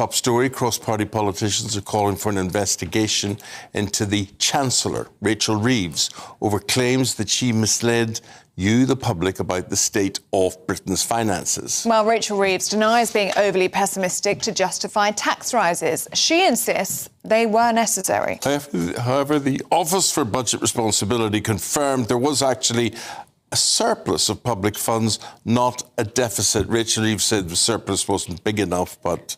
top story. Cross-party politicians are calling for an investigation into the Chancellor, Rachel Reeves, over claims that she misled you, the public, about the state of Britain's finances. Well, Rachel Reeves denies being overly pessimistic to justify tax rises. She insists they were necessary. However, the Office for Budget Responsibility confirmed there was actually a surplus of public funds, not a deficit. Rachel Reeves said the surplus wasn't big enough, but...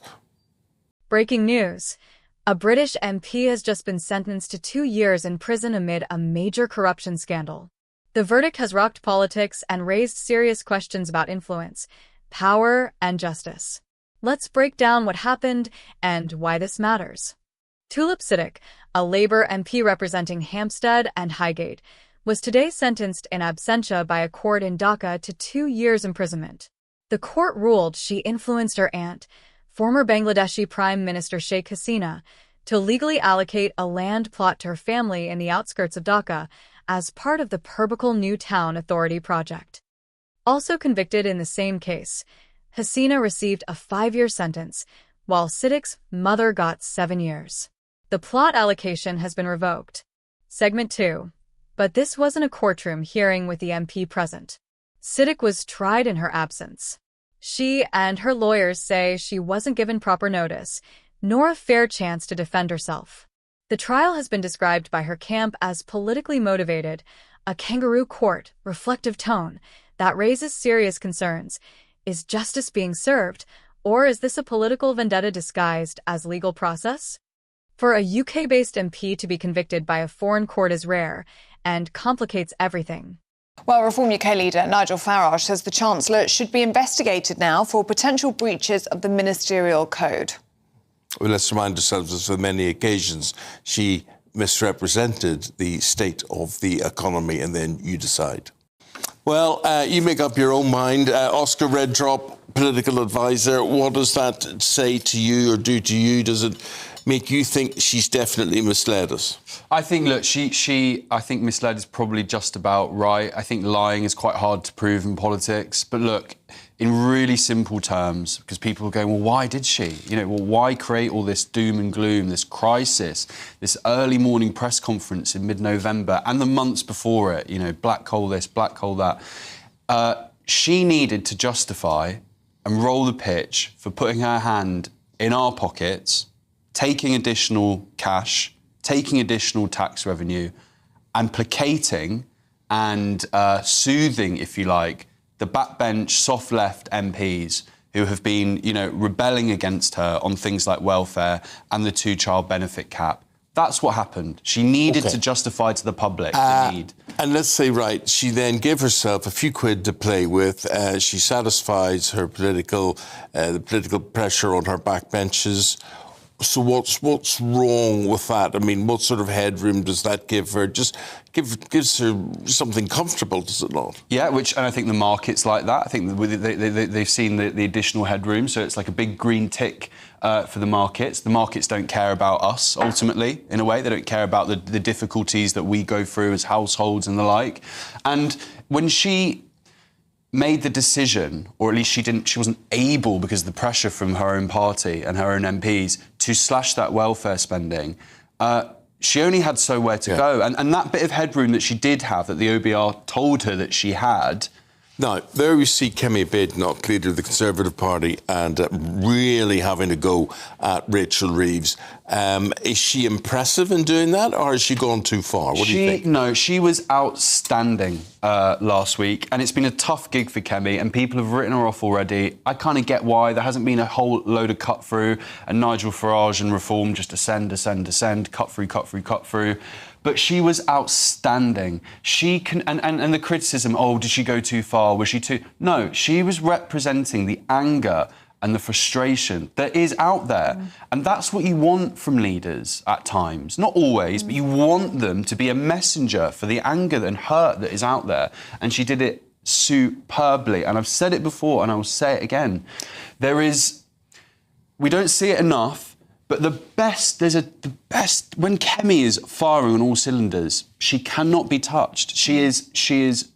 Breaking news. A British MP has just been sentenced to 2 years in prison amid a major corruption scandal. The verdict has rocked politics and raised serious questions about influence, power, and justice. Let's break down what happened and why this matters. Tulip Siddiq, a Labour MP representing Hampstead and Highgate, was today sentenced in absentia by a court in Dhaka to 2 years imprisonment. The court ruled she influenced her aunt, former Bangladeshi Prime Minister Sheikh Hasina, to legally allocate a land plot to her family in the outskirts of Dhaka as part of the Purbacal New Town Authority project. Also convicted in the same case, Hasina received a 5-year sentence, while Siddiq's mother got 7 years. The plot allocation has been revoked. Segment 2. But this wasn't a courtroom hearing with the MP present. Siddiq was tried in her absence. She and her lawyers say she wasn't given proper notice, nor a fair chance to defend herself. The trial has been described by her camp as politically motivated, a kangaroo court, reflective tone that raises serious concerns. Is justice being served, or is this a political vendetta disguised as legal process? For a UK-based MP to be convicted by a foreign court is rare and complicates everything. Well, Reform UK leader Nigel Farage says the Chancellor should be investigated now for potential breaches of the ministerial code. Well, let's remind ourselves that on many occasions she misrepresented the state of the economy, and then you decide. Well, you make up your own mind. Oscar Redrop, political advisor, what does that say to you or do to you? Does it make you think she's definitely misled us? I think, look, I think misled is probably just about right. I think lying is quite hard to prove in politics. But look, in really simple terms, because people are going, well, why did she? Why create all this doom and gloom, this crisis, this early morning press conference in mid-November and the months before it, black coal this, black coal that. She needed to justify and roll the pitch for putting her hand in our pockets, taking additional cash, taking additional tax revenue, and placating and soothing, if you like, the backbench, soft-left MPs who have been, rebelling against her on things like welfare and the 2-child benefit cap. That's what happened. She needed to justify to the public the need. And let's say, right, she then gave herself a few quid to play with. She satisfies her the political pressure on her backbenches. So what's wrong with that? I mean, what sort of headroom does that give her? Just gives her something comfortable, does it not? Yeah, and I think the market's like that. I think they've seen the additional headroom, so it's like a big green tick for the markets. The markets don't care about us, ultimately, in a way. They don't care about the difficulties that we go through as households and the like. And when she made the decision, or at least she wasn't able, because of the pressure from her own party and her own MPs, to slash that welfare spending, she only had somewhere to go. And that bit of headroom that she did have, that the OBR told her that she had. Now, there we see Kemi Badenoch, leader of the Conservative Party, and really having to go at Rachel Reeves. Is she impressive in doing that, or has she gone too far? What do you think? No, she was outstanding last week, and it's been a tough gig for Kemi, and people have written her off already. I kind of get why. There hasn't been a whole load of cut-through, and Nigel Farage and Reform just ascend, cut-through. But she was outstanding. She can, and the criticism, did she go too far? Was she too... No, she was representing the anger and the frustration that is out there. And that's what you want from leaders at times. Not always, but you want them to be a messenger for the anger and hurt that is out there. And she did it superbly. And I've said it before, and I will say it again. We don't see it enough. But the best, when Kemi is firing on all cylinders, she cannot be touched. She is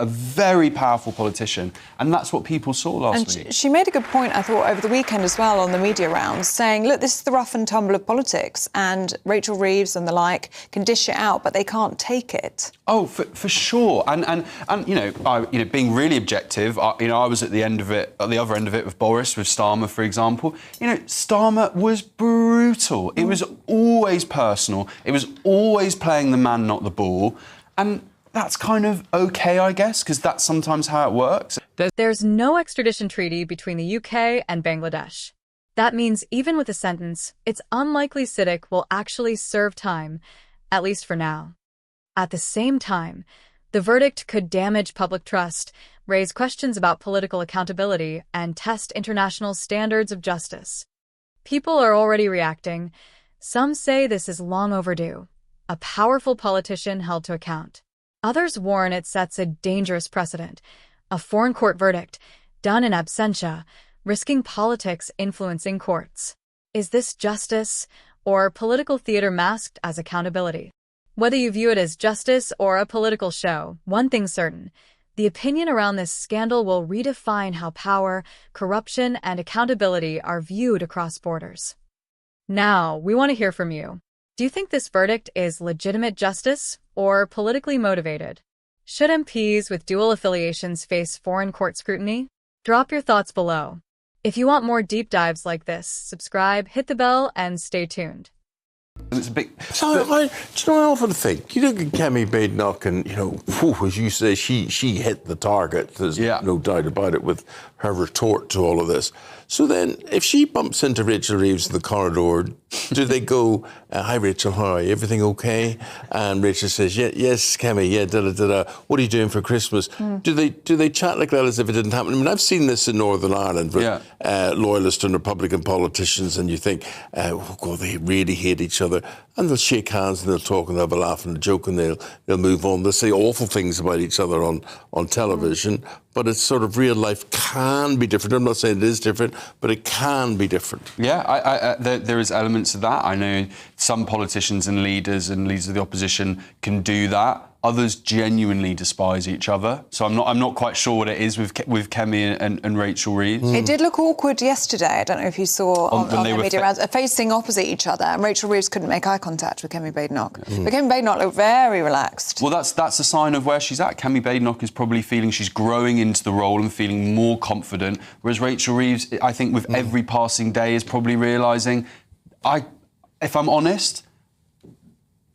a very powerful politician, and that's what people saw last week. She made a good point, I thought, over the weekend as well on the media rounds, saying, look, this is the rough and tumble of politics, and Rachel Reeves and the like can dish it out, but they can't take it. Oh, for sure. And being really objective, I was at the end of it, at the other end of it with Boris, with Starmer, for example. Starmer was brutal. It was always personal. It was always playing the man, not the ball. And that's kind of OK, I guess, because that's sometimes how it works. There's no extradition treaty between the UK and Bangladesh. That means even with a sentence, it's unlikely Siddiq will actually serve time, at least for now. At the same time, the verdict could damage public trust, raise questions about political accountability, and test international standards of justice. People are already reacting. Some say this is long overdue, a powerful politician held to account. Others warn it sets a dangerous precedent, a foreign court verdict, done in absentia, risking politics influencing courts. Is this justice or political theater masked as accountability? Whether you view it as justice or a political show, one thing's certain: the opinion around this scandal will redefine how power, corruption, and accountability are viewed across borders. Now, we want to hear from you. Do you think this verdict is legitimate justice or politically motivated? Should MPs with dual affiliations face foreign court scrutiny? Drop your thoughts below. If you want more deep dives like this, subscribe, hit the bell, and stay tuned. It's a big... I often think, you look at Kemi Badenoch and, as you say, she hit the target. There's no doubt about it with her retort to all of this. So then, if she bumps into Rachel Reeves in the corridor, do they go, hi, Rachel, how are you? Everything okay? And Rachel says, yes, Kemi, what are you doing for Christmas? Do they chat like that as if it didn't happen? I mean, I've seen this in Northern Ireland with Loyalist and Republican politicians, and you think, oh, God, they really hate each other. And they'll shake hands and they'll talk and they'll have a laugh and a joke and they'll move on. They'll say awful things about each other on television, but it's sort of real life can be different. I'm not saying it is different, but it can be different. Yeah, there is elements of that. I know some politicians and leaders of the opposition can do that. Others genuinely despise each other. So I'm not quite sure what it is with Kemi and Rachel Reeves. It did look awkward yesterday. I don't know if you saw on the media rounds, facing opposite each other, and Rachel Reeves couldn't make eye contact with Kemi Badenoch. But Kemi Badenoch looked very relaxed. Well, that's a sign of where she's at. Kemi Badenoch is probably feeling she's growing into the role and feeling more confident, whereas Rachel Reeves, I think with every passing day, is probably realising, if I'm honest,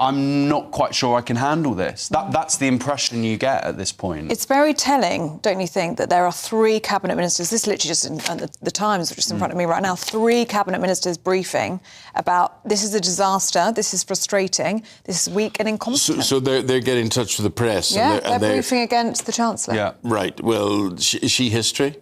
I'm not quite sure I can handle this. That's the impression you get at this point. It's very telling, don't you think, that there are 3 cabinet ministers, this is literally just in the Times, which is in front of me right now, 3 cabinet ministers briefing about this is a disaster, this is frustrating, this is weak and incompetent. So they're getting in touch with the press. Yeah, and they're briefing against the Chancellor. Yeah, right. Well, is she history?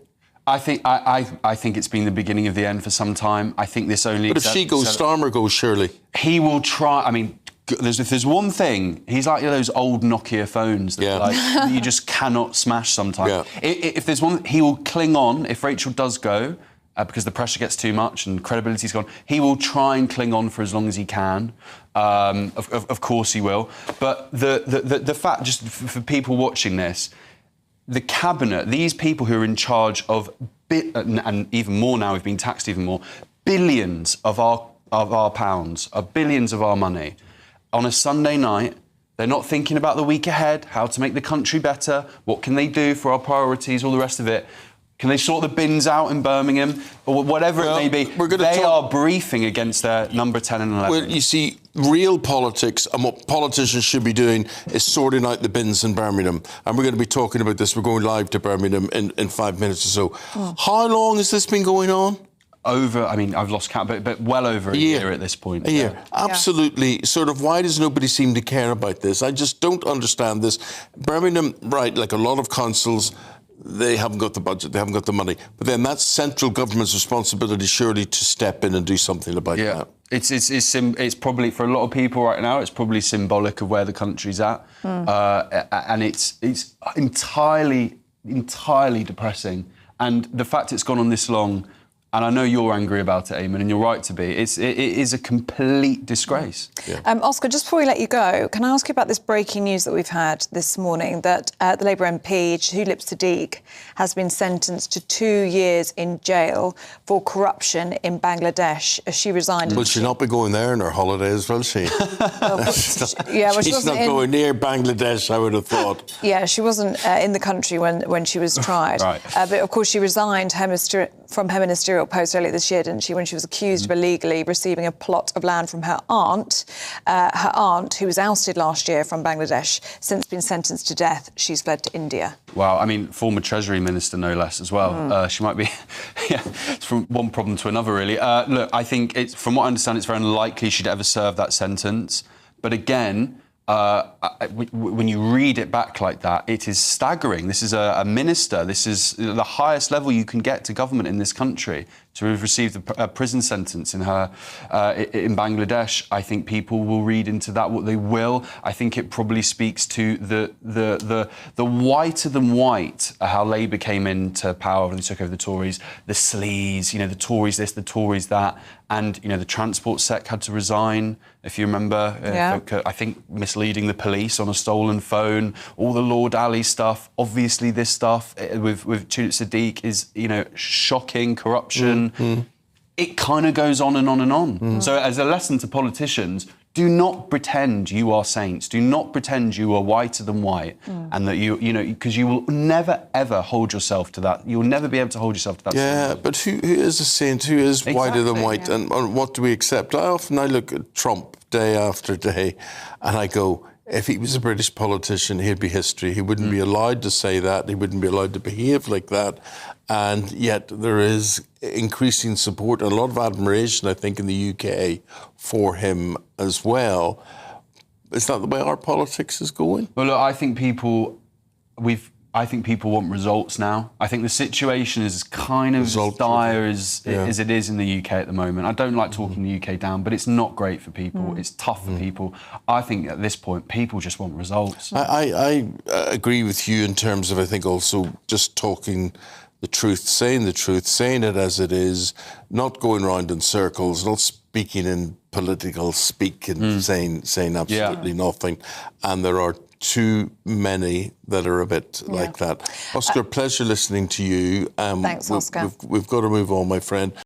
I think it's been the beginning of the end for some time. I think this only... But if she goes, Starmer goes, surely. He will try... I mean, if there's one thing, he's like those old Nokia phones that you just cannot smash sometimes. Yeah. If there's one, he will cling on. If Rachel does go, because the pressure gets too much and credibility's gone, he will try and cling on for as long as he can. Of course he will. But the fact, just for people watching this, the cabinet, these people who are in charge of, and even more now, we've been taxed even more, billions of our pounds, billions of our money. On a Sunday night, they're not thinking about the week ahead, how to make the country better, what can they do for our priorities, all the rest of it. Can they sort the bins out in Birmingham? Or whatever it may be. They are briefing against their number 10 and 11. Well, you see, real politics and what politicians should be doing is sorting out the bins in Birmingham. And we're going to be talking about this. We're going live to Birmingham in 5 minutes or so. How long has this been going on? I've lost count, but well over a year at this point. A year. Absolutely. Sort of, why does nobody seem to care about this? I just don't understand this. Birmingham, right, like a lot of councils, they haven't got the budget, they haven't got the money. But then that's central government's responsibility, surely, to step in and do something about that. It's probably, for a lot of people right now, it's probably symbolic of where the country's at. And it's entirely depressing. And the fact it's gone on this long, And I know you're angry about it, Eamon, and you're right to be. It is a complete disgrace. Yeah. Oscar, just before we let you go, can I ask you about this breaking news that we've had this morning, that the Labour MP, Tulip Siddiq, has been sentenced to 2 years in jail for corruption in Bangladesh as she resigned. Will she not be going there on her holidays, will she? She's not going near Bangladesh, I would have thought. Yeah, she wasn't in the country when she was tried. Right. But of course, she resigned from her ministerial post earlier this year, didn't she, when she was accused of illegally receiving a plot of land from her aunt. Her aunt, who was ousted last year from Bangladesh, since been sentenced to death. She's fled to India. Wow, I mean, former Treasury Minister, no less, as well. She might be, it's from one problem to another, really. Look, I think, from what I understand, it's very unlikely she'd ever serve that sentence. But again, when you read it back like that, it is staggering. This is a minister. This is the highest level you can get to government in this country. To have received a prison sentence in Bangladesh, I think people will read into that what they will. I think it probably speaks to the whiter than white, how Labour came into power when they took over the Tories, the sleaze, the Tories this, the Tories that, and the transport sec had to resign. If you remember, I think misleading the police on a stolen phone, all the Lord Ali stuff. Obviously, this stuff with Tulip Siddiq is shocking corruption. It kind of goes on and on and on. So as a lesson to politicians, do not pretend you are saints. Do not pretend you are whiter than white, and that because you will never ever hold yourself to that. You'll never be able to hold yourself to that. Yeah, but who is a saint? Who is whiter than white? Yeah. And what do we accept? I look at Trump day after day, and I go, if he was a British politician, he'd be history. He wouldn't be allowed to say that. He wouldn't be allowed to behave like that. And yet there is increasing support and a lot of admiration, I think, in the UK for him as well. Is that the way our politics is going? Well, look, I think people want results now. I think the situation is kind of as dire as it is in the UK at the moment. I don't like talking the UK down, but it's not great for people. It's tough for people. I think at this point, people just want results. I agree with you in terms of, I think, also just talking the truth, saying it as it is, not going round in circles, not speaking in political speak and saying absolutely nothing. And there are too many that are a bit like that. Oscar, pleasure listening to you. Thanks, Oscar. We've got to move on, my friend.